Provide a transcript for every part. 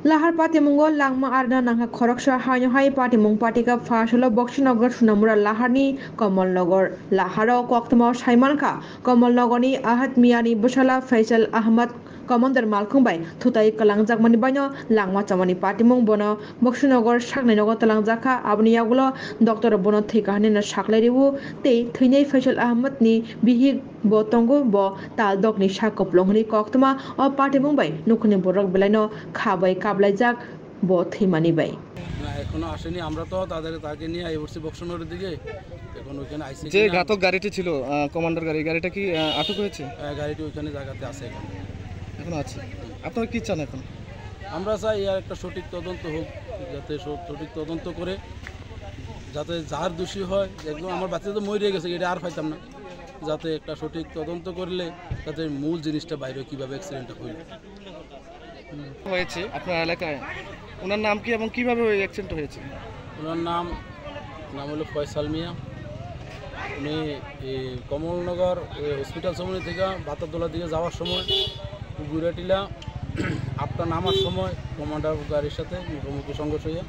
Lahar Patimungo Langma Arna Nanga Khoroksha Hanyo Hai Patimung Patika Fashalo Boxinogar Sunamura Laharni Komolnogor Laharo Koktamo Shaimanka Komolnogoni Ahad Miani Bushala Faisal Ahmad Commander Malkumbai Tutai Kalangjak Manibano Langma Chamani Patimung Bono Boxinogar Shagninogo Talangjaka Abniagulo Dr. Bono Thikahani Shakleriwu Te Thine Faisal Ahmad ni Bihi Botongo Bo Tal Dogni Shakoplongni Koktama or Patimung Bay Nukuni Borok Belano Kabai Kablajak Bothimani Bay. না এখনো আসেনি আমরা তো তাকে নিয়ে আইবসি বক্সনগরের দিকে এখন ওখানে আইসি যে ঘাতক গাড়িটি ছিল কমান্ডার গাড়িটা কি আটক হয়েছে গাড়িটি ওইখানে জায়গাতে আছে এখন আছে আপনারা কি চান এখন আমরা চাই এর একটা সঠিক তদন্ত হোক যাতে সঠিক তদন্ত করে যাতে যার দোষী হয় একদম আমার বাচ্চা তো মরে গেছে এটা আর পাইতাম না যাতে একটা সঠিক তদন্ত করলে যাতে মূল জিনিসটা বাইরে কীভাবে অ্যাক্সিডেন্টটা হয়েছে আপনার এলাকায় ওনার নাম কি এবং কিভাবে ওই অ্যাক্সিডেন্ট হয়েছে ওনার নাম হলো ফয়সাল মিয়া উনি কমলনগর হসপিটাল সময় থেকে বাতারদোলা দিকে যাওয়ার সময় গুড়াটিলা আপটা নামার সময় কমান্ডার গাড়ির সাথে মুখোমুখি সংঘর্ষ হয়ে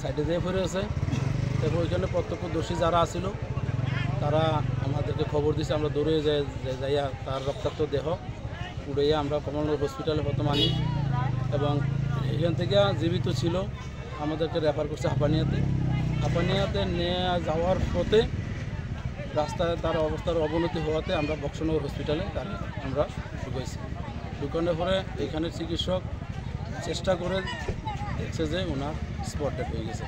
সাইডে যেয়ে পড়ে আছে। তারপর ওইখানে প্রত্যক্ষদর্শী যারা আসছিল তারা আমাদেরকে খবর দিয়েছে, আমরা দৌড়ে যাইয়া তার রক্তাক্ত দেহ উড়াইয়া আমরা কমলনগর হসপিটালে প্রথম আনি এবং এখান থেকে জীবিত ছিল আমাদেরকে রেফার করছে হাঁপানিয়াতে নিয়ে যাওয়ার পথে রাস্তায় তার অবস্থার অবনতি হওয়াতে আমরা বক্সনগর হসপিটালে তারা আমরা ঢুকানোর পরে এখানে চিকিৎসক চেষ্টা করে দেখছে যে ওনার স্পট ডেথ হয়ে গেছে।